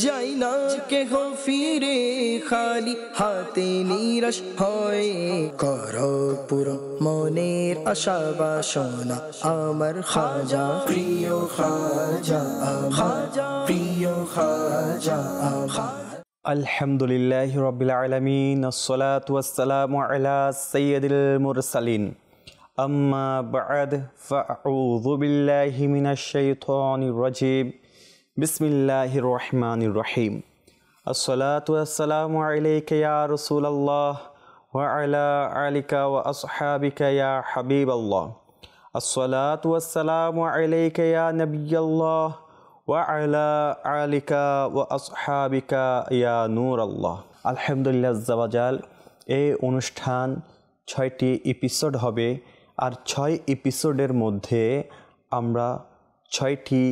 যাই না কেহ ফিরে খালি হাতে নিরাশ হয়, করো পুরো মনের আশা বাসনা আমার খাজা প্রিয় খাজা, খাজা প্রিয় খাজা। আলহামদুলিল্লাহি রাব্বিল আলামিন, আসসালাতু ওয়াসসালামু আলা সাইয়্যিদিল মুরসালিন, আম্মা বা'দ, ফাআউযু বিল্লাহি মিনাশ শাইতানির রাজীম। বিসমিল্লাহির রহমানির রহিম। আসসালাতু ওয়াসসালামু আলাইকা ইয়া রাসূলুল্লাহ ওয়া আলা আলিকা ওয়া আসহাবিকা ইয়া হাবিবাল্লাহ। আসসালাতু ওয়াসসালামু আলাইকা ইয়া নাবিয়াল্লাহ ওয়া আলা আলিকা ওয়া আসহাবিকা ইয়া নূরাল্লাহ। আলহামদুলিল্লাহ আজ্জা ওয়া জাল। এই অনুষ্ঠান 6টি এপিসোড হবে, আর 6 এপিসোডের মধ্যে আমরা 6টি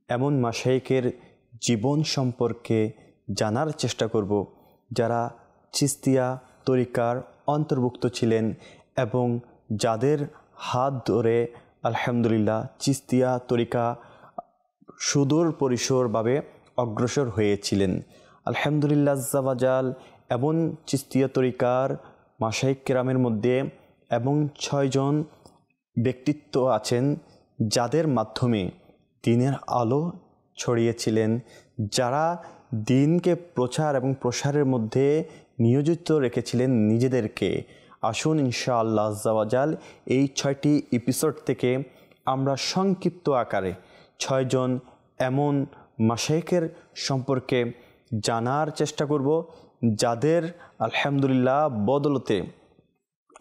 এমন মাশায়েখের জীবন সম্পর্কে জানার চেষ্টা করব যারা চিশতিয়া তরিকার অন্তর্ভুক্ত ছিলেন এবং যাদের হাত ধরে আলহামদুলিল্লাহ চিশতিয়া তরিকা সুদূর পরিসরভাবে অগ্রসর হয়েছিলেন। আলহামদুলিল্লাহ আজ্জা ওয়া জাল। এমন চিশতিয়া তরিকার মাশায়েখ কেরামের মধ্যে এবং 6 জন ব্যক্তিত্ব আছেন যাদের মাধ্যমে দ্বীনের আলো ছড়িয়েছিলেন, যারা দ্বীনকে প্রচার এবং প্রসারের মধ্যে নিয়োজিত রেখেছিলেন নিজেদেরকে। আসুন ইনশাআল্লাহ আজ্জা ওয়া জাল এই 6টি এপিসোড থেকে আমরা সংক্ষিপ্ত আকারে 6 জন এমন মাশায়েখের সম্পর্কে জানার চেষ্টা করব যাদের আলহামদুলিল্লাহ বদলতে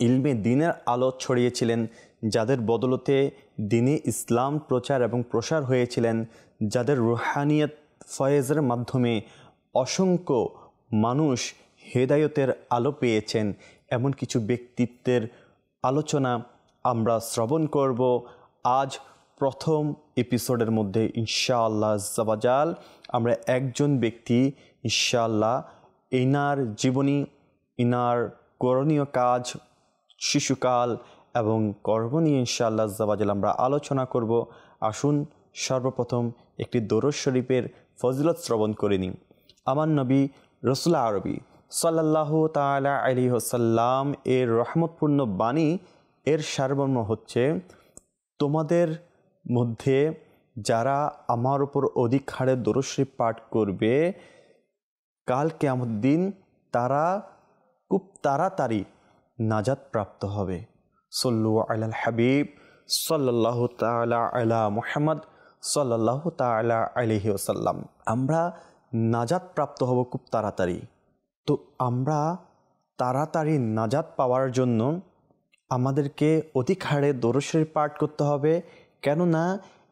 ইলমে দ্বীনের আলো ছড়িয়েছিলেন, যাদের বদলতে দ্বীনে ইসলাম প্রচার এবং প্রসার হয়েছিলেন, যাদের রুহানিয়ত ফয়েজের মাধ্যমে অসংখ্য মানুষ হেদায়েতের আলো পেয়েছেন। এমন কিছু ব্যক্তিত্বের আলোচনা আমরা শ্রবণ করব আজ প্রথম এপিসোডের মধ্যে ইনশাআল্লাহ আজ্জা ওয়া জাল। আমরা একজন ব্যক্তি ইনশাআল্লাহ ইনার জীবনী, ইনার করণীয় কাজ, শিশুকাল এবং কর্ম নিয়ে ইনশাআল্লাহ আজ্জা ওয়া জাল আমরা আলোচনা করব। আসুন সর্বপ্রথম একটি দরুদ শরীফের ফজিলত শ্রবণ করে নিই। আমার নবী রাসূল আরবি সাল্লাল্লাহু তাআলা আলাইহি ওয়াসাল্লাম এর রহমতপূর্ণ বাণী এর সারমর্ম হচ্ছে, তোমাদের মধ্যে যারা আমার উপর অধিক হারে দরুদ শরীফ পাঠ করবে কাল কিয়ামত দিন তারা খুব তাড়াতাড়ি নাজাত প্রাপ্ত হবে। সল্লু আলাল হাবিব সাল্লাল্লাহু তাআলা আলা মুহাম্মদ সাল্লাল্লাহু তাআলা আলাইহি ওয়াসাল্লাম। আমরা নাজাত প্রাপ্ত হব খুব তাড়াতাড়ি। তো আমরা তাড়াতাড়ি নাজাত পাওয়ার জন্য আমাদেরকে অধিক হারে দরুদ শরীফ পাঠ করতে হবে, কেননা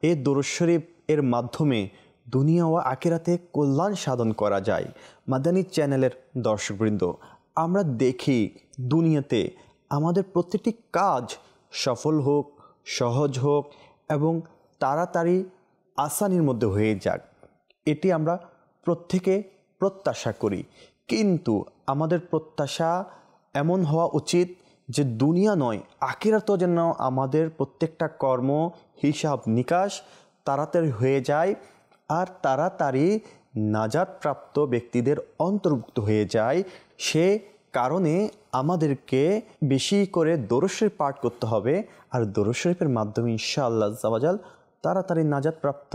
এই দরুদ শরীফ এর মাধ্যমে দুনিয়া ও আখিরাতে কল্যাণ সাধন করা যায়। মাদানী চ্যানেলের দর্শকবৃন্দ, আমরা দেখি দুনিয়াতে আমাদের প্রত্যেকটি কাজ সফল হোক, সহজ হোক এবং তাড়াতাড়ি আসানির মধ্যে হয়ে যাক, এটি আমরা প্রত্যেকে প্রত্যাশা করি। কিন্তু আমাদের প্রত্যাশা এমন হওয়া উচিত যে দুনিয়া নয় আখিরাতেও যেন আমাদের প্রত্যেকটা কর্ম হিসাব নিকাশ তাড়াতাড়ি হয়ে যায় আর তাড়াতাড়ি নাজাত প্রাপ্ত ব্যক্তিদের অন্তর্ভুক্ত হয়ে যায়। সে কারণে আমাদেরকে বেশি করে দরুদ শরীফ পাঠ করতে হবে, আর দরুদ শরীফের মাধ্যমে ইনশাআল্লাহ আজ্জা ওয়া জাল তাড়াতাড়ি নাজাত প্রাপ্ত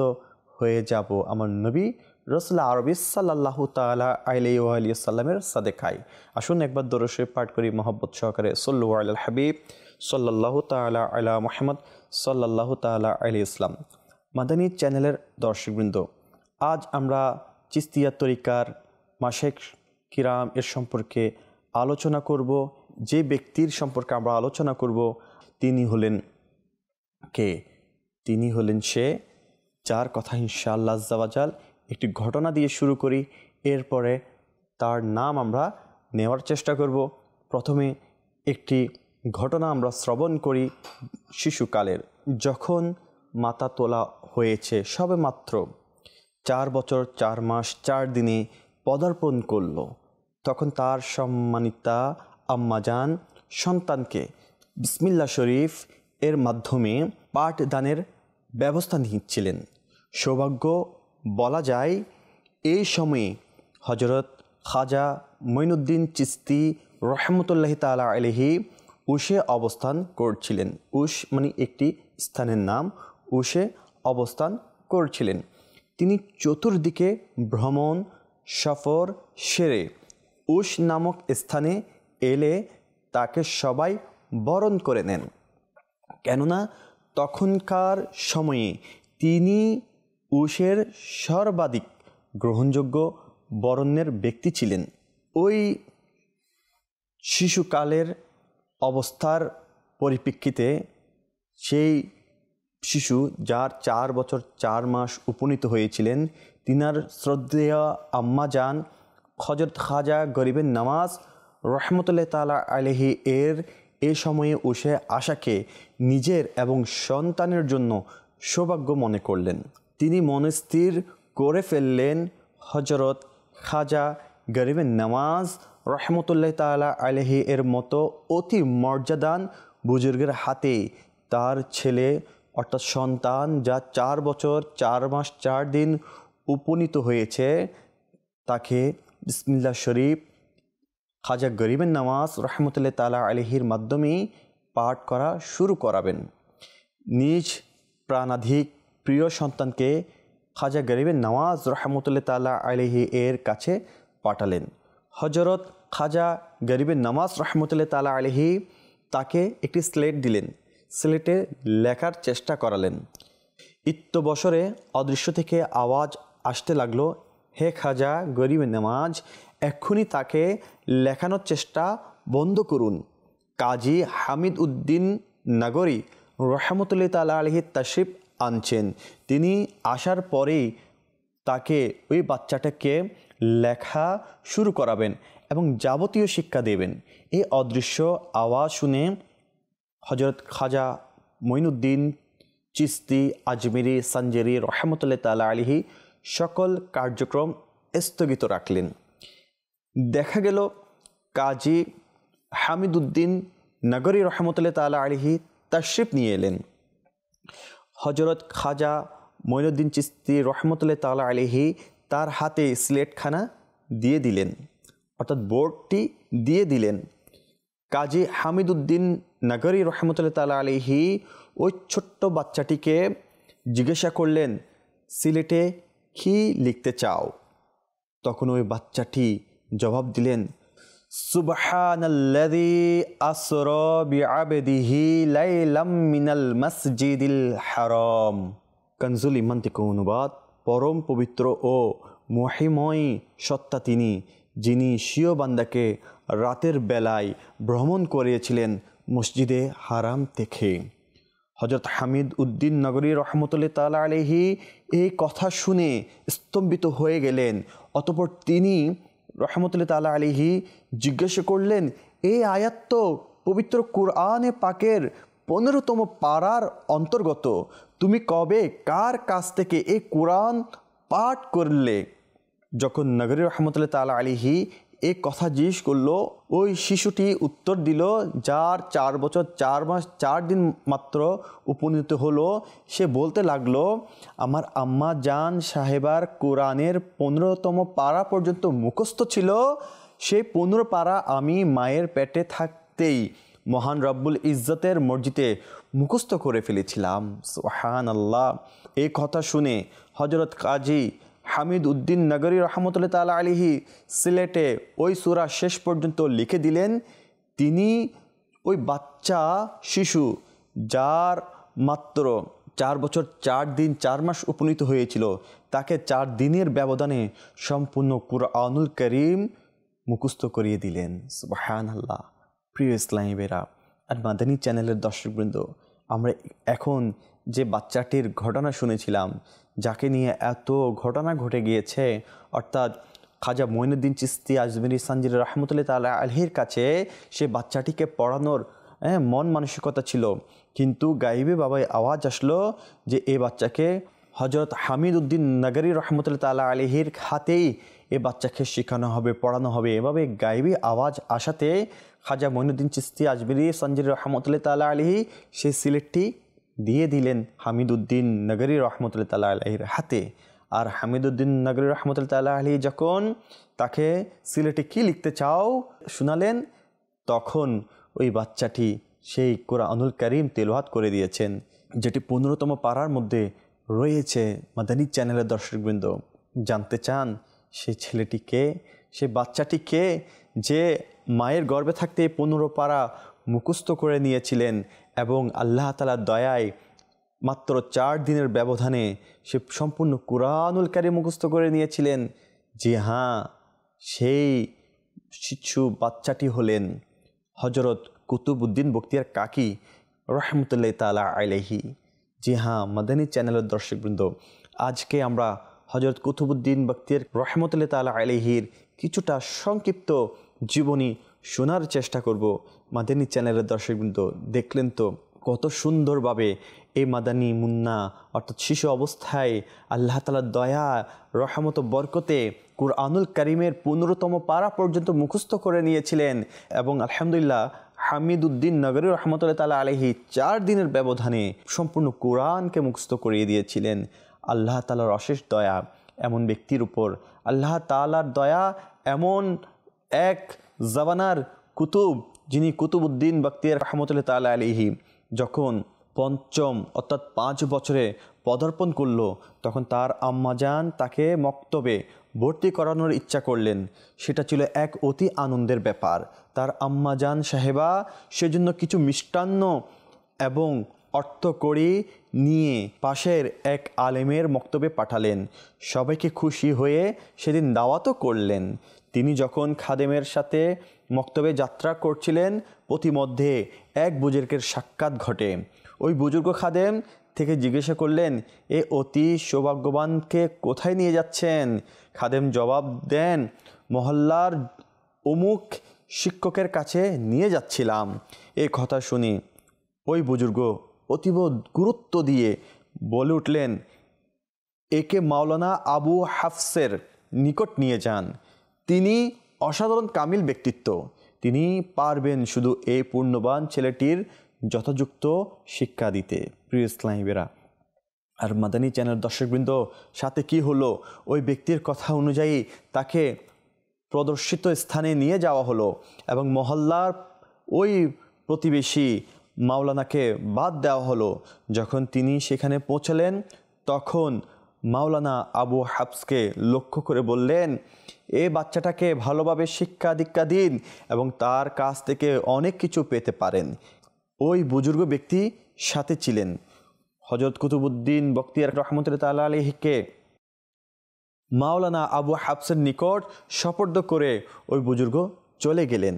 হয়ে যাব আমার নবী রাসূল আরবি সাল্লাল্লাহু তাআলা আলাইহি ওয়া আলিহি ওয়াসাল্লামের সাদেকায়। আসুন একবার দরুদ শরীফ পাঠ করি মহব্বত সহকারে। সল্লু আলাল হাবিব সাল্লাল্লাহু তাআলা আলা মুহাম্মদ সাল্লাল্লাহু তাআলা আলাইহি ওয়াসাল্লাম। মাদানী চ্যানেলের দর্শকবৃন্দ, আজ আমরা চিশতিয়া তরিকার মাশায়েখ কিরাম এর সম্পর্কে আলোচনা করব। যে ব্যক্তির সম্পর্কে আমরা আলোচনা করব তিনি হলেন কে? তিনি হলেন সে যার কথা ইনশাআল্লাহ আজ্জা ওয়া জাল একটি ঘটনা দিয়ে শুরু করি, এরপরে তার নাম আমরা নেওয়ার চেষ্টা করব। প্রথমে একটি ঘটনা আমরা শ্রবণ করি শিশুকালের, যখন মাতা তোলা হয়েছে, সবে মাত্র 4 বছর 4 মাস 4 দিনে পদার্পণ করল, তখন তার সম্মানিতা আম্মাজান সন্তানকে বিসমিল্লাহ শরীফ এর মাধ্যমে পাঠদানের ব্যবস্থা নিচ্ছিলেন। সৌভাগ্য বলা যায় এই সময়ে হজরত খাজা মঈনুদ্দিন চিশতি রহমতুল্লাহি তাআলা আলাইহি উশে অবস্থান করছিলেন। উশ মানে একটি স্থানের নাম, উশে অবস্থান করছিলেন। তিনি চতুর্দিকে ভ্রমণ সফর সেরে উশ নামক স্থানে এলে তাকে সবাই বরণ করে নেন, কেননা তখনকার সময়ে তিনি উশের সর্বাধিক গ্রহণযোগ্য বরণের ব্যক্তি ছিলেন। ওই শিশুকালের অবস্থার পরিপ্রেক্ষিতে সেই শিশু যার 4 বছর 4 মাস উপনীত হয়েছিলেন, তিনার শ্রদ্ধেয় আম্মা জান হযরত খাজা গরিবের নওয়াজ রহমতুল্লাহ তাআলা আলাইহি এর এ সময়ে উশে আশাকে নিজের এবং সন্তানের জন্য সৌভাগ্য মনে করলেন। তিনি মনস্থির করে ফেললেন হযরত খাজা গরিবের নওয়াজ রহমতুল্লাহ তাআলা আলাইহি এর মতো অতি মর্যাদান বুজুর্গের হাতে তার ছেলে অর্থাৎ সন্তান যা 4 বছর 4 মাস 4 দিন উপনীত হয়েছে, তাকে বিসমিল্লাহ শরীফ খাজা গরিবের নওয়াজ রহমতুল্লাহ তাআলা আলাইহির মাধ্যমে পাঠ করা শুরু করাবেন। নিজ প্রাণাধিক প্রিয় সন্তানকে খাজা গরিবের নওয়াজ রহমতুল্লাহ তাআলা আলাইহি এর কাছে পাঠালেন। হযরত খাজা গরিবের নওয়াজ রহমতুল্লাহ তাআলা আলাইহি তাকে একটি স্লেট দিলেন, স্লেটে লেখার চেষ্টা করালেন। ইত্যবসরে অদৃশ্য থেকে আওয়াজ আসতে লাগলো, হে খাজা গরিবের নওয়াজ, এক্ষুনি তাকে লেখানোর চেষ্টা বন্ধ করুন। কাজী হামিদ উদ্দিন নগরী রহমতুল্লাহ তাআলা আলাইহি তাশরিফ আনছেন। তিনি আসার পরেই তাকে ওই বাচ্চাটাকে লেখা শুরু করাবেন এবং যাবতীয় শিক্ষা দেবেন। এই অদৃশ্য আওয়াজ শুনে হযরত খাজা মঈনুদ্দিন চিশতি আজমিরি সানজারি রহমতুল্লাহ তাআলা আলাইহি সকল কার্যক্রম স্থগিত রাখলেন। দেখা গেল কাজী হামিদ উদ্দিন নগরী রহমতুল্লাহ তাআলা আলাইহি তাশরিফ নিয়ে এলেন। হযরত খাজা মঈনুদ্দিন চিশতি রহমতুল্লাহ তাআলা আলাইহি তার হাতে স্লেটখানা দিয়ে দিলেন, অর্থাৎ বোর্ডটি দিয়ে দিলেন। কাজী হামিদ উদ্দিন নগরী রহমতুল্লাহ তাআলা আলাইহি ওই ছোট্ট বাচ্চাটিকে জিজ্ঞাসা করলেন, সিলেটে কি লিখতে চাও? তখন ওই বাচ্চাটি জবাব দিলেন, সুবহানাল্লাযী আসরা বিআবদিহি লাইলাম মিনাল মসজিদিল হারাম। কানজুল ঈমান থেকে অনুবাদ, পরম পবিত্র ও মহিময় সত্তা তিনি, যিনি স্বীয় বান্দাকে রাতের বেলায় ভ্রমণ করিয়েছিলেন মসজিদে হারাম থেকে। হযরত হামিদ উদ্দিন নগরী রহমতুল্লাহ তাআলা আলাইহি এই কথা শুনে স্তম্ভিত হয়ে গেলেন। অতঃপর তিনি রহমতুল্লাহ তাআলা আলাইহি জিজ্ঞাসা করলেন, এই আয়াত তো পবিত্র কুরআনে পাকের 15তম পারার অন্তর্গত, তুমি কবে কার কাছ থেকে এই কুরআন পাঠ করলে? যখন নগরী রহমতুল্লাহ তাআলা আলাইহি এই কথা জিজ্ঞেস করলো, ওই শিশুটি উত্তর দিল, যার 4 বছর 4 মাস 4 দিন মাত্র উপনীত হলো, সে বলতে লাগলো, আমার আম্মা জান সাহেবার কোরআনের 15তম পারা পর্যন্ত মুখস্থ ছিল। সেই 15 পারা আমি মায়ের পেটে থাকতেই মহান রব্বুল ইজ্জতের মসজিদে মুখস্থ করে ফেলেছিলাম। সুবহানাল্লাহ। এই কথা শুনে হযরত কাজী হামিদ উদ্দিন নগরী রহমতুল্লাহ তাআলা আলাইহি সিলেটে ওই সূরা শেষ পর্যন্ত লিখে দিলেন। তিনি ওই বাচ্চা শিশু যার মাত্র 4 বছর 4 দিন 4 মাস উপনীত হয়েছিল, তাকে 4 দিনের ব্যবধানে সম্পূর্ণ কুরআনুল কারীম মুখস্থ করিয়ে দিলেন। সুবহানাল্লাহ। প্রিয় ইসলামী ভাইরা আর মাদানী চ্যানেলের দর্শকবৃন্দ, আমরা এখন যে বাচ্চাটির ঘটনা শুনেছিলাম, যাকে নিয়ে এত ঘটনা ঘটে গিয়েছে, অর্থাৎ খাজা মঈনুদ্দিন চিশতি আজমিরি সানজারি রহমতুল্লাহ তাআলা আলাইহির কাছে সে বাচ্চাটিকে পড়ানোর মন মানসিকতা ছিল, কিন্তু গাইবে বাবায় আওয়াজ আসলো যে এই বাচ্চাকে হযরত হামিদ উদ্দিন নগরী রহমতুল্লাহ তাআলা আলাইহির হাতেই এ বাচ্চাকে শেখানো হবে, পড়ানো হবে। এভাবে গাইবী আওয়াজ আসাতে খাজা মঈনুদ্দিন চিশতি আজমিরি সানজারি রহমতুল্লাহ তাআলা আলাইহি সেই সিলেটটি দিয়ে দিলেন হামিদ উদ্দিন নগরী রহমতুল্লাহ তাআলা আলাইহির হাতে। আর হামিদুদ্দিন নগরী রহমতুল্লাহ তাআলা আলাইহি যখন তাকে সিলেটে কি লিখতে চাও শোনালেন, তখন ওই বাচ্চাটি সেই কোরআনুল কারীম তেলাওয়াত করে দিয়েছেন, যেটি 15তম পারার মধ্যে রয়েছে। মাদানী চ্যানেলের দর্শকবৃন্দ, জানতে চান সেই ছেলেটিকে, সেই বাচ্চাটিকে যে মায়ের গর্ভে থাকতে 15 পারা মুখস্থ করে নিয়েছিলেন এবং আল্লাহ তাআলার দয়ায় মাত্র 4 দিনের ব্যবধানে সে সম্পূর্ণ কুরআনুল কারীম মুখস্থ করে নিয়েছিলেন? জি হ্যাঁ, সেই শিশু বাচ্চাটি হলেন হজরত কুতুবউদ্দিন বখতিয়ার কাকি রহমতুল্লাহ তাআলা আলাইহি। জি হ্যাঁ মাদানী চ্যানেলের দর্শকবৃন্দ, আজকে আমরা হজরত কুতুবউদ্দিন বখতিয়ার রহমতুল্লাহ তাআলা আলাইহির কিছুটা সংক্ষিপ্ত জীবনী শোনার চেষ্টা করব। মাদানী চ্যানেলের দর্শকবৃন্দ, দেখলেন তো কত সুন্দরভাবে এই মাদানী মুন্না অর্থাৎ শিশু অবস্থায় আল্লাহ তাআলার দয়া রহমত বরকতে কুরআনুল কারীমের 15তম পারা পর্যন্ত মুখস্থ করে নিয়েছিলেন এবং আলহামদুলিল্লাহ হামিদুদ্দিন নগরী রহমতুল্লাহ তাআলা আলাইহি 4 দিনের ব্যবধানে সম্পূর্ণ কোরআনকে মুখস্থ করিয়ে দিয়েছিলেন। আল্লাহ তাআলার অশেষ দয়া এমন ব্যক্তির উপর, আল্লাহ তাআলার দয়া এমন এক জামানার কুতুব যিনি কুতুবউদ্দিন বখতিয়ার রহমতুল্লাহ তাআলা আলাইহি যখন 5ম অর্থাৎ 5 বছরে পদার্পণ করল, তখন তার আম্মাজান তাকে মক্তবে ভর্তি করানোর ইচ্ছা করলেন। সেটা ছিল এক অতি আনন্দের ব্যাপার। তার আম্মাজান সাহেবা সেজন্য কিছু মিষ্টান্ন এবং অর্থকড়ি নিয়ে পাশের এক আলেমের মক্তবে পাঠালেন। সবাইকে খুশি হয়ে সেদিন দাওয়াতও করলেন। তিনি যখন খাদেমের সাথে মক্তবে যাত্রা করছিলেন, পথিমধ্যে এক বুজুর্গের সাক্ষাৎ ঘটে। ওই বুজুর্গ খাদেম থেকে জিজ্ঞাসা করলেন, এ অতি সৌভাগ্যবানকে কোথায় নিয়ে যাচ্ছেন? খাদেম জবাব দেন, মহল্লার অমুক শিক্ষকের কাছে নিয়ে যাচ্ছিলাম। এই কথা শুনি ওই বুজুর্গ অতীব গুরুত্ব দিয়ে বলে উঠলেন, একে মাওলানা আবু হাফসের নিকট নিয়ে যান। তিনি অসাধারণ কামিল ব্যক্তিত্ব, তিনি পারবেন শুধু এই পূর্ণবান ছেলেটির যথাযুক্ত শিক্ষা দিতে। প্রিয় ইসলামীরা আর মাদানী চ্যানেল দর্শকবৃন্দ, সাথে কি হলো, ওই ব্যক্তির কথা অনুযায়ী তাকে প্রদর্শিত স্থানে নিয়ে যাওয়া হলো এবং মহল্লার ওই প্রতিবেশী মাওলানাকে বাদ দেওয়া হলো। যখন তিনি সেখানে পৌঁছলেন, তখন মাওলানা আবু হাফসকে লক্ষ্য করে বললেন, এই বাচ্চাটাকে ভালোভাবে শিক্ষা দীক্ষা দিন এবং তার কাছ থেকে অনেক কিছু পেতে পারেন। ওই বুজুর্গ ব্যক্তি সাথে ছিলেন। হযরত কুতুবউদ্দিন বখতিয়ার রহমতুল্লাহ তাআলা আলাইহিকে মাওলানা আবু হাফসের নিকট সুপর্দ করে ওই বুজুর্গ চলে গেলেন।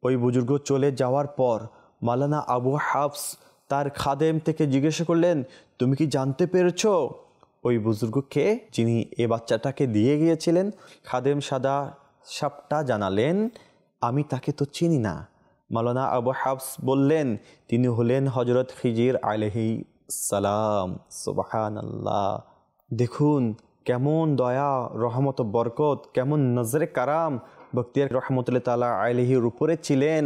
ওই বুজুর্গ চলে যাওয়ার পর মাওলানা আবু হাফস তার খাদেম থেকে জিজ্ঞাসা করলেন, তুমি কি জানতে পেরেছ ওই বুজুর্গকে যিনি এ বাচ্চাটাকে দিয়ে গিয়েছিলেন? খাদেম সাদা সাপটা জানালেন, আমি তাকে তো চিনি না। মাওলানা আবু হাফস বললেন, তিনি হলেন হজরত খিজির আলাইহিস সালাম। সুবহানাল্লাহ। দেখুন কেমন দয়া রহমত বরকত, কেমন নজরে কারাম বখতিয়ার রহমতুল্লাহ তাআলা আলাইহির উপরে ছিলেন।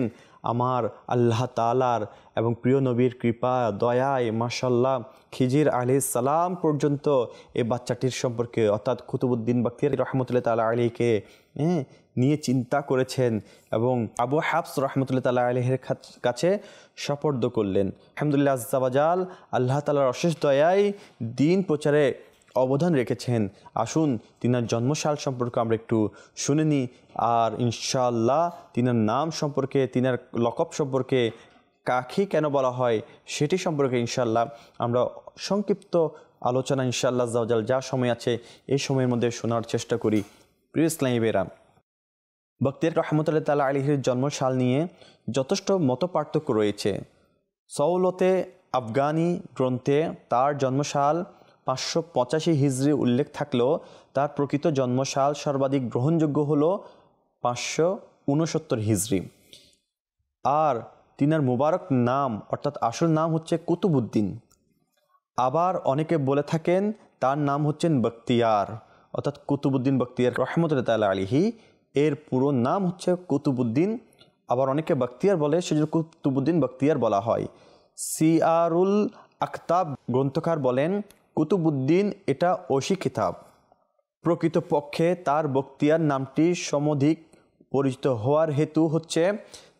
আমার আল্লাহ তাআলার এবং প্রিয় নবীর কৃপা দয়ায় মাশাআল্লাহ খিজির আলাইহিস সালাম পর্যন্ত এই বাচ্চাটির সম্পর্কে অর্থাৎ কুতুবউদ্দিন বখতিয়ার রহমতুল্লাহ তাআলা আলাইহিকে নিয়ে চিন্তা করেছেন এবং আবু হাফস রহমতুল্লাহ তাআলা আলাইহির কাছে সুপর্দ করলেন। আলহামদুলিল্লাহ আজ্জা ওয়া জাল, আল্লাহ তাআলার অশেষ দয়ায় দিন প্রচারে অবদান রেখেছেন। আসুন তিনার জন্মসাল সম্পর্কে আমরা একটু শুনে নিই, আর ইনশাআল্লাহ তিনার নাম সম্পর্কে, তিনার লকব সম্পর্কে, কাকে কেন বলা হয় সেটি সম্পর্কে ইনশাআল্লাহ আমরা সংক্ষিপ্ত আলোচনা ইনশাআল্লাহ আজ্জা ওয়া জাল যা সময় আছে এই সময়ের মধ্যে শোনার চেষ্টা করি। প্রিয় ইসলামী ভাইরা, বখতিয়ার রহমতুল্লাহ তাআলা আলাইহির জন্মসাল নিয়ে যথেষ্ট মত পার্থক্য রয়েছে। সৌলতে আফগানি গ্রন্থে তার জন্মসাল 585 হিজরি উল্লেখ থাকলেও তার প্রকৃত জন্মসাল সর্বাধিক গ্রহণযোগ্য হলো 569 হিজরি। আর তিনার মুবারক নাম অর্থাৎ আসল নাম হচ্ছে কুতুবউদ্দিন। আবার অনেকে বলে থাকেন তার নাম হচ্ছেন বখতিয়ার অর্থাৎ কুতুবউদ্দিন বখতিয়ার রহমতুল্লাহ তাআলা আলাইহি, এর পুরো নাম হচ্ছে কুতুবউদ্দিন। আবার অনেকে বখতিয়ার বলে, সেজন্য কুতুবউদ্দিন বখতিয়ার বলা হয়। সিয়ারুল আকতাব গ্রন্থকার বলেন কুতুবউদ্দিন এটা ঐশী কিতাব প্রকৃতপক্ষে তার বখতিয়ার নামটি সমধিক পরিচিত হওয়ার হেতু হচ্ছে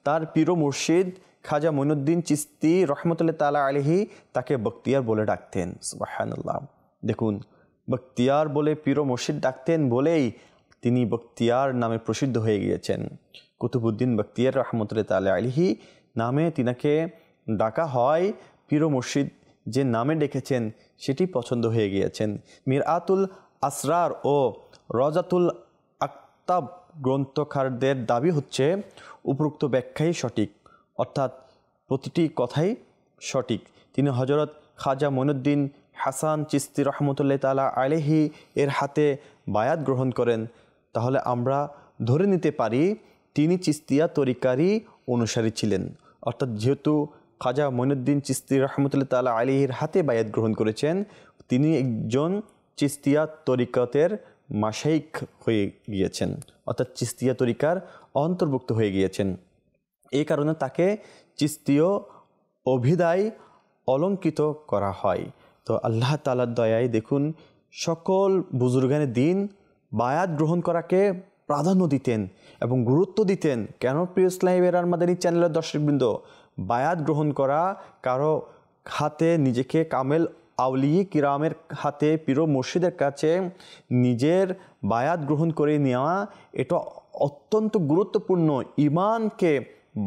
তার পীর মুর্শিদ খাজা মঈনুদ্দিন চিশতি রহমতুল্লাহ তাআলা আলাইহি তাকে বখতিয়ার বলে ডাকতেন। সুবহানাল্লাহ। দেখুন, বখতিয়ার বলে পীর মুর্শিদ ডাকতেন বলেই তিনি বখতিয়ার নামে প্রসিদ্ধ হয়ে গিয়েছেন। কুতুবউদ্দিন বখতিয়ার রহমতুল্লাহ তাআলা আলাইহি নামে তিনাকে ডাকা হয়। পীর মুর্শিদ যে নামে ডেকেছেন সেটি পছন্দ হয়ে গিয়েছেন। মিরআতুল আসরার ও রজাতুল আকতাব গ্রন্থকারদের দাবি হচ্ছে উপরোক্ত ব্যাখ্যাই সঠিক, অর্থাৎ প্রতিটি কথাই সঠিক। তিনি হযরত খাজা মঈনুদ্দিন হাসান চিশতি রহমতুল্লাহ তাআলা আলাইহি এর হাতে বায়াত গ্রহণ করেন। তাহলে আমরা ধরে নিতে পারি তিনি চিশতিয়া তরিকারই অনুসারী ছিলেন। অর্থাৎ যেহেতু খাজা মঈনুদ্দিন চিশতি রহমতুল্লাহ তাআলা আলাইহির হাতে বায়াত গ্রহণ করেছেন, তিনি একজন চিশতিয়া তরিকতের মাশাইখ হয়ে গিয়েছেন, অর্থাৎ চিশতিয়া তরিকার অন্তর্ভুক্ত হয়ে গিয়েছেন। এই কারণে তাকে চিশতীয় অভিধায় অলঙ্কৃত করা হয়। তো আল্লাহ তাআলার দয়ায় দেখুন, সকল বুজুর্গানে দিন বায়াত গ্রহণ করাকে প্রাধান্য দিতেন এবং গুরুত্ব দিতেন। কেন প্রিয় ইসলামী বেরার মাদানী চ্যানেলের দর্শকবৃন্দ, বায়াত গ্রহণ করা, কারো হাতে নিজেকে কামেল আউলিয়ে কিরামের হাতে পীর মুর্শিদের কাছে নিজের বায়াত গ্রহণ করে নেওয়া, এটা অত্যন্ত গুরুত্বপূর্ণ। ইমানকে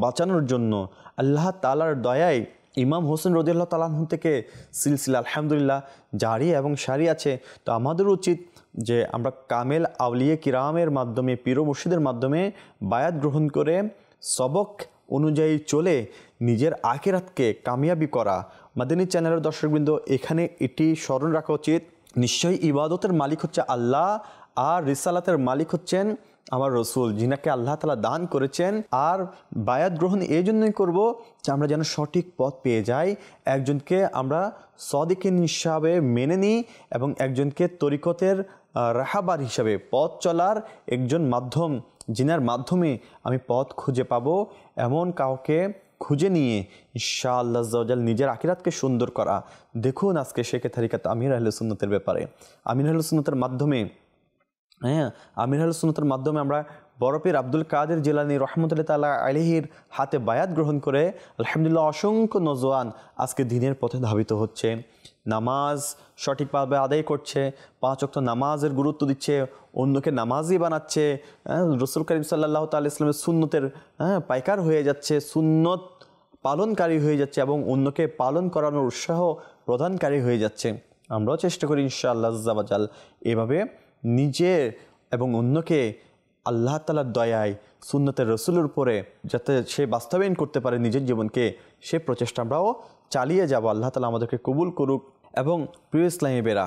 বাঁচানোর জন্য আল্লাহ তাআলার দয়ায় ইমাম হোসেন রাদিয়াল্লাহু তাআলা আনহু থেকে সিলসিলা আলহামদুলিল্লাহ জারি এবং সারি আছে। তো আমাদের উচিত যে আমরা কামেল আউলিয়ে কিরামের মাধ্যমে, পীর মুর্শিদের মাধ্যমে বায়াত গ্রহণ করে সবক অনুযায়ী চলে নিজের আখিরাতকে কামিয়াবি করা। মাদানী চ্যানেলের দর্শকবৃন্দ, এখানে এটি স্মরণ রাখা উচিত, নিশ্চয়ই ইবাদতের মালিক হচ্ছে আল্লাহ, আর রিসালাতের মালিক হচ্ছেন আমার রসুল, যিনাকে আল্লাহ তাআলা দান করেছেন। আর বায়াত গ্রহণ এই জন্যই করবো যে আমরা যেন সঠিক পথ পেয়ে যাই, একজনকে আমরা সাদিকিন হিসাবে মেনে নিই এবং একজনকে তরিকতের রাহাবার হিসাবে, পথ চলার একজন মাধ্যম, যিনার মাধ্যমে আমি পথ খুঁজে পাবো, এমন কাউকে খুঁজে নিয়ে ইনশাআল্লাহ আজ্জা ওয়া জাল নিজের আখিরাতকে সুন্দর করা। দেখুন আজকে শেখে তরিকত আমির আহলে সুন্নতের ব্যাপারে, আমির আহলে সুন্নতের মাধ্যমে, আমির আহলে সুন্নতের মাধ্যমে আমরা বড় পীর আব্দুল কাদের জিলানী রহমতুল্লাহ তাআলা আলাইহির হাতে বায়াত গ্রহণ করে আলহামদুলিল্লাহ অসংখ্য নওজোয়ান আজকে দ্বীনের পথে ধাবিত হচ্ছে, নামাজ সঠিকভাবে আদায় করছে, 5 ওয়াক্ত নামাজের গুরুত্ব দিচ্ছে, অন্যকে নামাজি বানাচ্ছে, রাসূল করিম সাল্লাল্লাহু তাআলা ইসলামের সুন্নতের পাইকার হয়ে যাচ্ছে, সুন্নত পালনকারী হয়ে যাচ্ছে এবং অন্যকে পালন করানোর উৎসাহ প্রদানকারী হয়ে যাচ্ছে। আমরাও চেষ্টা করি ইনশাআল্লাহ আজ্জা ওয়া জাল এভাবে নিজে এবং অন্যকে আল্লাহ তাআলার দয়ায় সুন্নতের রসুলের উপরে যাতে সে বাস্তবায়ন করতে পারে নিজের জীবনকে, সে প্রচেষ্টা আমরাও চালিয়ে যাব। আল্লাহ তাআলা আমাদেরকে কবুল করুক। এবং প্রিয় ইসলামী বেরা,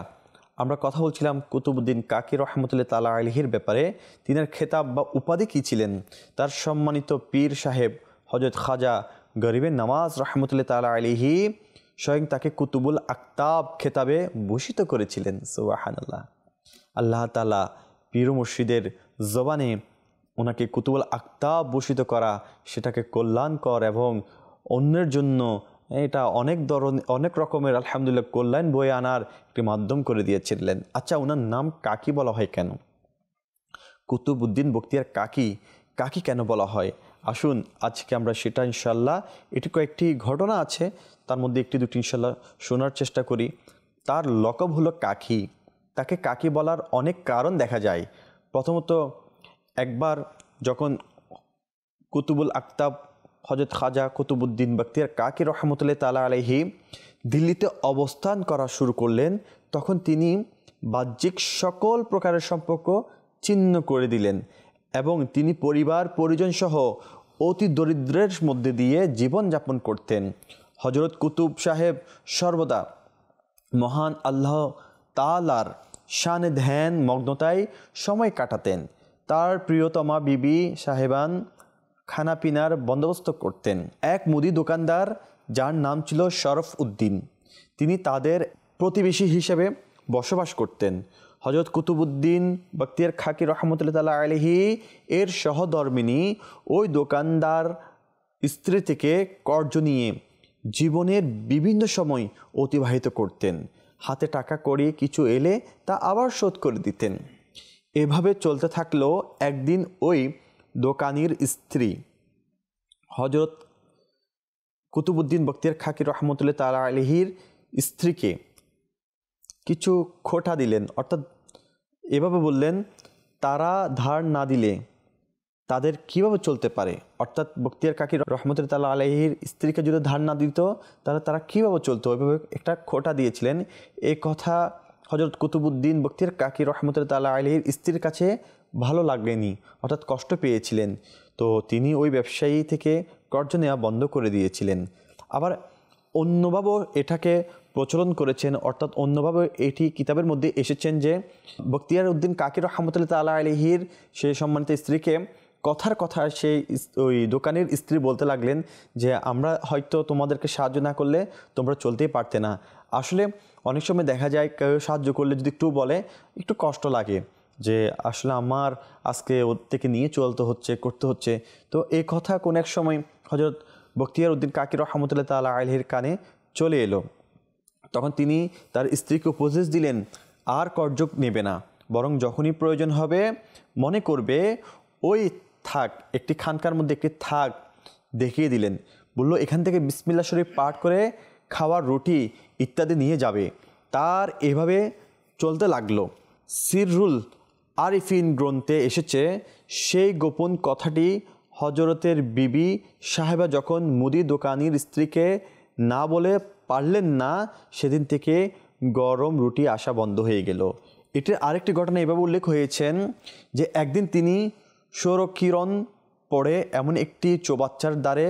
আমরা কথা বলছিলাম কুতুবউদ্দিন কাকি রহমতুল্লাহ তাআলা আলাইহির ব্যাপারে। তিনার খেতাব বা উপাধি কী ছিলেন? তার সম্মানিত পীর সাহেব হযরত খাজা গরিবে নওয়াজ রহমতুল্লাহ তাআলা আলাইহি স্বয়ং তাকে কুতুবুল আকতাব খেতাবে ভূষিত করেছিলেন। সুবহানাল্লাহ। আল্লাহ তাআলা পীর মুর্শিদের জবানে ওনাকে কুতুবুল আকতাব ভূষিত করা, সেটাকে কল্যাণকর এবং অন্যের জন্য এটা অনেক রকমের আলহামদুলিল্লাহ কল্যাণ বয়ে আনার একটি মাধ্যম করে দিয়েছিলেন। আচ্ছা, ওনার নাম কাকি বলা হয় কেন? কুতুবউদ্দিন বখতিয়ার কাকি কেন বলা হয়? আসুন আজকে আমরা সেটা ইনশাল্লাহ, এটি কয়েকটি ঘটনা আছে, তার মধ্যে একটি দুটি ইনশাল্লাহ শোনার চেষ্টা করি। তার লকব হলো কাকি। তাকে কাকি বলার অনেক কারণ দেখা যায়। প্রথমত, একবার যখন কুতুবুল আকতাব হযরত খাজা কুতুবউদ্দিন বখতিয়ার কাকি রহমতুল্লাহ তাআলা আলাইহি দিল্লিতে অবস্থান করা শুরু করলেন, তখন তিনি বাহ্যিক সকল প্রকারের সম্পর্ক ছিন্ন করে দিলেন এবং তিনি পরিবার পরিজন সহ অতি দরিদ্রের মধ্যে দিয়ে জীবনযাপন করতেন। হযরত কুতুব সাহেব সর্বদা মহান আল্লাহ তাআলার শানে ধ্যান মগ্নতায় সময় কাটাতেন। তার প্রিয়তমা বিবি সাহেবান খানাপিনার বন্দোবস্ত করতেন। এক মুদি দোকানদার যার নাম ছিল শরফ উদ্দিন, তিনি তাদের প্রতিবেশী হিসেবে বসবাস করতেন। হযরত কুতুবউদ্দিন বখতিয়ার কাকি রহমতুল্লাহ তাআলা আলাইহি এর সহধর্মিনী ওই দোকানদার স্ত্রী থেকে কর্জ নিয়ে জীবনের বিভিন্ন সময় অতিবাহিত করতেন। হাতে টাকা কড়ি কিছু এলে তা আবার শোধ করে দিতেন। এভাবে চলতে থাকলো। একদিন ওই দোকানির স্ত্রী হজরত কুতুবউদ্দিন বখতিয়ার খাকি রহমতুল্লাহ তাআলা আলাইহির স্ত্রীকে কিছু খোঁটা দিলেন, অর্থাৎ এভাবে বললেন তারা ধার না দিলে তাদের কিভাবে চলতে পারে, অর্থাৎ বখতিয়ার কাকি রহমতুল্লাহ তাআলা আলাইহির স্ত্রীকে যদি ধার না দিত তাহলে তারা কীভাবে চলতো, ওইভাবে একটা খোঁটা দিয়েছিলেন। এই কথা হজরত কুতুবউদ্দিন বখতিয়ার কাকি রহমতুল্লাহ তাআলা আলাইহির স্ত্রীর কাছে ভালো লাগেনি, অর্থাৎ কষ্ট পেয়েছিলেন। তো তিনি ওই ব্যবসায়ী থেকে কর্জ নেওয়া বন্ধ করে দিয়েছিলেন। আবার অন্যভাবেও এটাকে প্রচলন করেছেন, অর্থাৎ অন্যভাবে এটি কিতাবের মধ্যে এসেছেন যে বখতিয়ার উদ্দিন কাকি রহমতুল্লাহ তাআলা আলাইহির সেই সম্মানিত স্ত্রীকে কথার কথা সেই ওই দোকানের স্ত্রী বলতে লাগলেন যে আমরা হয়তো তোমাদেরকে সাহায্য না করলে তোমরা চলতেই পারতে না। আসলে অনেক সময় দেখা যায় কেউ সাহায্য করলে যদি একটু বলে একটু কষ্ট লাগে যে আসলে আমার আজকে ওর থেকে নিয়ে চলতে হচ্ছে, করতে হচ্ছে। তো এই কথা কোন এক সময় হযরত বখতিয়ার উদ্দিন কাকি রহমতুল্লাহ তাআলা আলাইহির কানে চলে এলো। তখন তিনি তার স্ত্রীকে উপদেশ দিলেন আর কর্জ নেবে না, বরং যখনই প্রয়োজন হবে মনে করবে ওই থাক, একটি খানকার মধ্যে একটি থাক দেখিয়ে দিলেন। বলল এখান থেকে বিসমিল্লাহ শরীফ পাঠ করে খাওয়ার রুটি ইত্যাদি নিয়ে যাবে। তার এভাবে চলতে লাগলো। সিররুল আরিফিন গ্রন্থে এসেছে সেই গোপন কথাটি হজরতের বিবি সাহেবা যখন মুদি দোকানির স্ত্রীকে না বলে পারলেন না, সেদিন থেকে গরম রুটি আসা বন্ধ হয়ে গেল। এটির আরেকটি ঘটনা এভাবে উল্লেখ হয়েছেন যে একদিন তিনি সৌরকিরণ পড়ে এমন একটি চৌবাচ্চার দ্বারে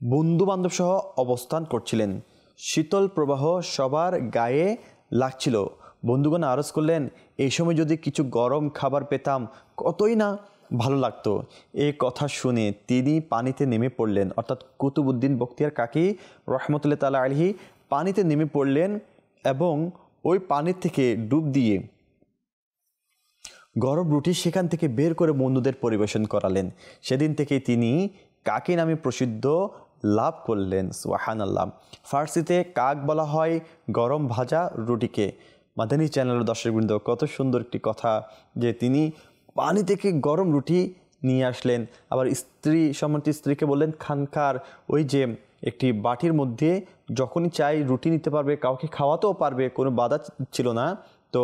বন্ধুবান্ধব সহ অবস্থান করছিলেন। শীতল প্রবাহ সবার গায়ে লাগছিল। বন্ধুগণ আরজ করলেন এই সময় যদি কিছু গরম খাবার পেতাম কতই না ভালো লাগতো। এই কথা শুনে তিনি পানিতে নেমে পড়লেন, অর্থাৎ কুতুবউদ্দিন বখতিয়ার কাকি রহমতুল্লাহ তাআলা আলাইহি পানিতে নেমে পড়লেন এবং ওই পানির থেকে ডুব দিয়ে গরম রুটি সেখান থেকে বের করে বন্ধুদের পরিবেশন করালেন। সেদিন থেকে তিনি কাকি নামে প্রসিদ্ধ লাভ করলেন। সুবহানাল্লাহ। ফার্সিতে কাক বলা হয় গরম ভাজা রুটিকে। মাদানী চ্যানেলের দর্শকবৃন্দ, কত সুন্দর একটি কথা যে তিনি পানি থেকে গরম রুটি নিয়ে আসলেন। আবার সম্মানিত স্ত্রীকে বললেন খানকার ওই যে একটি বাটির মধ্যে যখনই চাই রুটি নিতে পারবে, কাউকে খাওয়াতেও পারবে, কোনো বাধা ছিল না। তো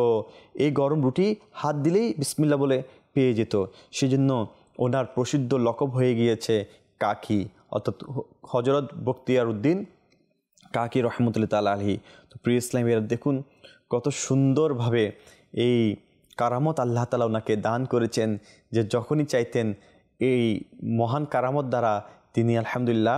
এই গরম রুটি হাত দিলেই বিসমিল্লাহ বলে পেয়ে যেত। সেজন্য ওনার প্রসিদ্ধ লকব হয়ে গিয়েছে কাকি, অর্থাৎ হযরত বখতিয়ার উদ্দিন কাকি রহমতুল্লাহ তাআলা আলাইহি। তো প্রিয় ইসলামীরা দেখুন কত সুন্দরভাবে এই কারামত আল্লাহ তাআলা ওনাকে দান করেছেন যে যখনই চাইতেন এই মহান কারামত দ্বারা তিনি আলহামদুলিল্লাহ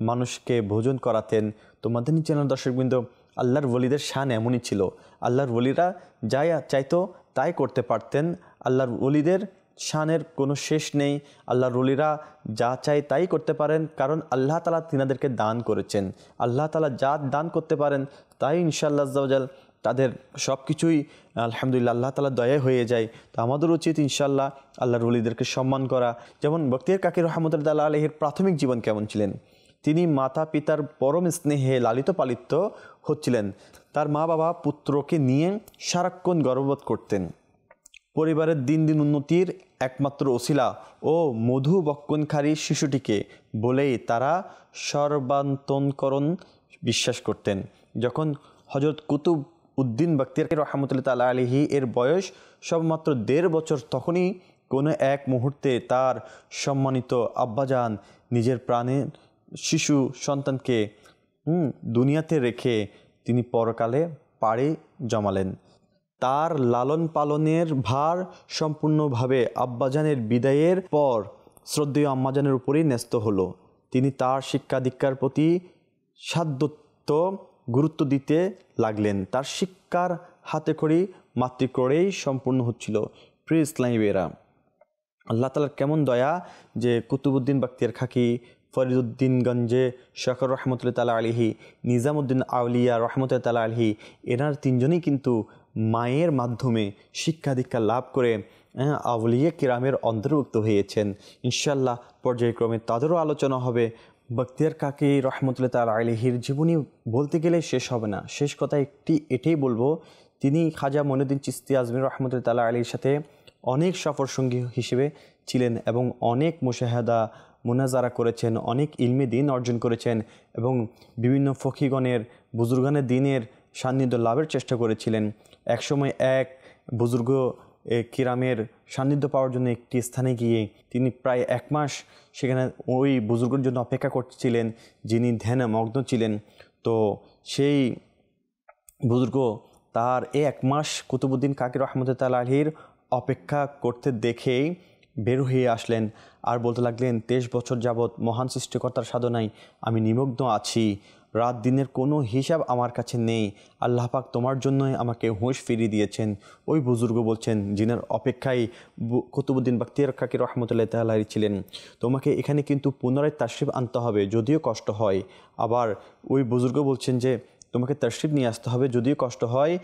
মানুষকে ভোজন করাতেন। তো মাদানী চ্যানেল দর্শকবৃন্দ, আল্লাহর ওলিদের শান এমনই ছিল। আল্লাহর ওলিরা যাই চাইতো তাই করতে পারতেন। আল্লাহর ওলিদের শানের কোনো শেষ নেই। আল্লাহর ওলিরা যা চাই তাই করতে পারেন, কারণ আল্লাহ তাআলা তিনাদেরকে দান করেছেন। আল্লাহ তাআলা যা দান করতে পারেন তাই ইনশাআল্লাহ আজ্জা ওয়া জাল তাদের সব কিছুই আলহামদুলিল্লাহ আল্লাহ তাআলা দয়া হয়ে যায়। তো আমাদের উচিত ইনশাআল্লাহ আল্লাহর ওলিদেরকে সম্মান করা। যেমন বখতিয়ার কাকি রহমতুল্লাহ তাআলা আলাইহির প্রাথমিক জীবন কেমন ছিলেন? তিনি মাতা পিতার পরম স্নেহে লালিত পালিত হচ্ছিলেন। তার মা বাবা পুত্রকে নিয়ে সারাক্ষণ গর্ববোধ করতেন। পরিবারের দিন দিন উন্নতির একমাত্র ওসিলা ও মধু বক্ষণকারী শিশুটিকে বলেই তারা সর্বান্তকরণ বিশ্বাস করতেন। যখন হযরত কুতুব উদ্দিন বখতিয়ার রহমতুল্লাহ তাআলা আলাইহি এর বয়স সবমাত্র 1.5 বছর, তখনই কোনো এক মুহূর্তে তার সম্মানিত আব্বাজান নিজের প্রাণের শিশু সন্তানকে দুনিয়াতে রেখে তিনি পরকালে পাড়ি জমালেন। তার লালন পালনের ভার সম্পূর্ণভাবে আব্বাজানের বিদায়ের পর শ্রদ্ধেয় আম্মাজানের উপরেই ন্যস্ত হলো। তিনি তার শিক্ষা দীক্ষার প্রতি সাধ্যত গুরুত্ব দিতে লাগলেন। তার শিক্ষার হাতে খড়ি মাতৃকরেই সম্পূর্ণ হচ্ছিল। প্রিয় ইসলামী বেরা, আল্লাহ তাআলার কেমন দয়া যে কুতুবউদ্দিন বখতিয়ার খাকি, ফরিদউদ্দিনগঞ্জে শখর রহমতুল্লাহ তাআলা আলাইহি, নিজামউদ্দিন আউলিয়া রহমতুল্লাহ তাআলা আলাইহি, এনার তিনজনই কিন্তু মায়ের মাধ্যমে শিক্ষা দীক্ষা লাভ করে আউলিয়া কিরামের অন্তর্ভুক্ত হয়েছেন। ইনশাআল্লাহ পর্যায়ক্রমে তাদেরও আলোচনা হবে। বখতিয়ার কাকি রহমতুল্লাহ তাআলা আলাইহির জীবনী বলতে গেলে শেষ হবে না। শেষ কথা এটাই বলবো, তিনি খাজা মঈনুদ্দিন চিশতি আজমির রহমতুল্লাহ তাআলা আলাইহির সাথে অনেক সফর সঙ্গী হিসেবে ছিলেন এবং অনেক মুশাহাদা মুনাজারা করেছেন, অনেক ইলমে দিন অর্জন করেছেন এবং বিভিন্ন ফকিগণের বুজুর্গানের দিনের সান্নিধ্য লাভের চেষ্টা করেছিলেন। একসময় এক বুজুর্গ কিরামের সান্নিধ্য পাওয়ার জন্য একটি স্থানে গিয়ে তিনি প্রায় 1 মাস সেখানে ওই বুজুর্গের জন্য অপেক্ষা করছিলেন, যিনি ধ্যানে মগ্ন ছিলেন। তো সেই বুজুর্গ তার এই 1 মাস কুতুবউদ্দিন কাকি রহমতুল্লাহ আলাইহির অপেক্ষা করতে দেখেই বের হয়ে আসলেন আর বলতে লাগলেন, 23 বছর যাবৎ মহান সৃষ্টিকর্তার সাধনায় আমি নিমগ্ন আছি, রাত দিনের কোনো হিসাব আমার কাছে নেই, আল্লাহ পাক তোমার জন্যই আমাকে হুঁশ ফিরিয়ে দিয়েছেন। ওই বুজুর্গ বলছেন, যিনার অপেক্ষায় কুতুবউদ্দিন বখতিয়ার কাকি রহমতুল্লাহ তাআলা ছিলেন, তোমাকে এখানে কিন্তু পুনরায় তাশরিফ আনতে হবে যদিও কষ্ট হয়। আবার ওই বুজুর্গ বলছেন যে তোমাকে তাশরিফ নিয়ে আসতে হবে যদিও কষ্ট হয়।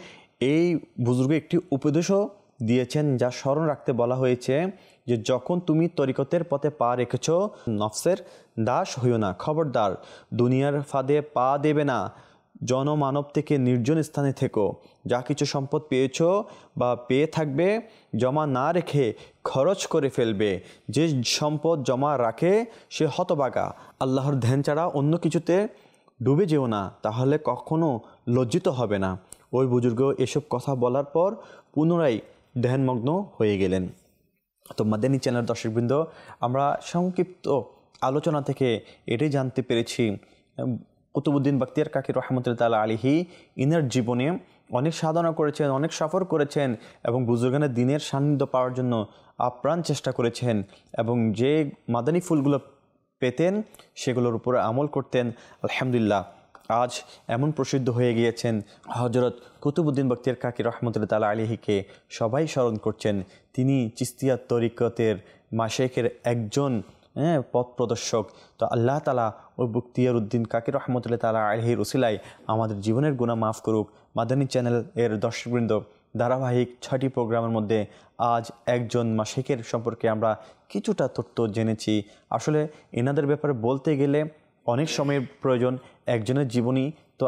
এই বুজুর্গ একটি উপদেশও দিয়েছেন যা স্মরণ রাখতে বলা হয়েছে যে যখন তুমি তরিকতের পথে পা রেখেছ, নফসের দাস হইও না, খবরদার দুনিয়ার ফাঁদে পা দেবে না, জনমানব থেকে নির্জন স্থানে থেকো, যা কিছু সম্পদ পেয়েছ বা পেয়ে থাকবে জমা না রেখে খরচ করে ফেলবে, যে সম্পদ জমা রাখে সে হতভাগা, আল্লাহর ধ্যান ছাড়া অন্য কিছুতে ডুবে যেও না, তাহলে কখনো লজ্জিত হবে না। ওই বুজুর্গ এসব কথা বলার পর পুনরায় ধ্যানমগ্ন হয়ে গেলেন। তো মাদানী চ্যানেল দর্শকবৃন্দ, আমরা সংক্ষিপ্ত আলোচনা থেকে এটাই জানতে পেরেছি কুতুবউদ্দিন বখতিয়ার কাকি রহমতুল্লাহ আলাইহি ইনার জীবনে অনেক সাধনা করেছেন, অনেক সফর করেছেন এবং বুজুর্গানের দিনের সান্নিধ্য পাওয়ার জন্য আপ্রাণ চেষ্টা করেছেন এবং যে মাদানী ফুলগুলো পেতেন সেগুলোর উপরে আমল করতেন। আলহামদুলিল্লাহ, আজ এমন প্রসিদ্ধ হয়ে গিয়েছেন, হযরত কুতুবউদ্দিন বখতিয়ার কাকি রহমতুল্লাহ আলাইহিকে সবাই স্মরণ করছেন। তিনি চিশতিয়া তরিকতের মাশায়েখের একজন পথ প্রদর্শক। তো আল্লাহ তাআলা ওই বখতিয়ার উদ্দিন কাকি রহমতুল্লাহ আলাইহির উসিলায় আমাদের জীবনের গুনাহ মাফ করুক। মাদানী চ্যানেল এর দর্শকবৃন্দ, ধারাবাহিক 6টি প্রোগ্রামের মধ্যে আজ একজন মাশায়েখের সম্পর্কে আমরা কিছুটা তথ্য জেনেছি। আসলে এনাদের ব্যাপারে বলতে গেলে অনেক সময়ের প্রয়োজন, একজনের জীবনী তো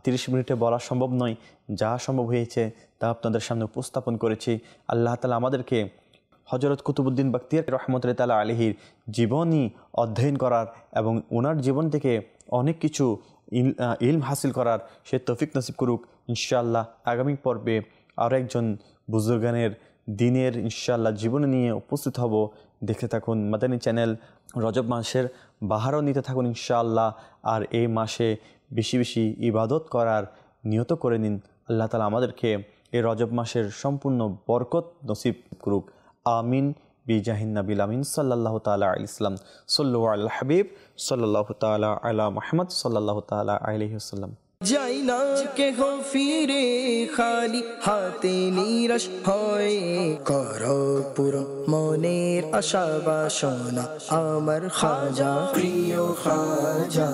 30 মিনিটে বলা সম্ভব নয়। যা সম্ভব হয়েছে তা আপনাদের সামনে উপস্থাপন করেছি। আল্লাহ তাআলা আমাদেরকে হযরত কুতুবউদ্দিন বখতিয়ার রহমতুল্লাহ আলাইহির জীবনী অধ্যয়ন করার এবং ওনার জীবন থেকে অনেক কিছু ইলম হাসিল করার সে তৌফিক নসিব করুক। ইনশাআল্লাহ আগামী পর্বে আরও একজন বুজুর্গানের দিনের ইনশাআল্লাহ জীবনী নিয়ে উপস্থিত হব। দেখতে থাকুন মাদানী চ্যানেল। রজব মাসের বাহারও নিতে থাকুন ইনশাআল্লাহ। আর এই মাসে বেশি বেশি ইবাদত করার নিয়ত করে নিন। আল্লাহ তাআলা আমাদেরকে এই রজব মাসের সম্পূর্ণ বরকত নসিব করুক। আমিন বিজাহিন নবিল আমিন সাল্লাল্লাহু তাআলা আলাইহি ওয়াসাল্লাম। সাল্লু আলা হাবিব সাল্লাল্লাহু তাআলা আলা মুহাম্মদ সাল্লাল্লাহু তাআলা আলাইহি ওয়াসাল্লাম। যাই না কেহ ফিরে খালি হাতে নিরাশ হয়, কর পুরো মনের আশা বাসনা আমার খাজা, প্রিয় খাজা,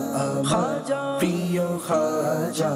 খাজা প্রিয় খাজা।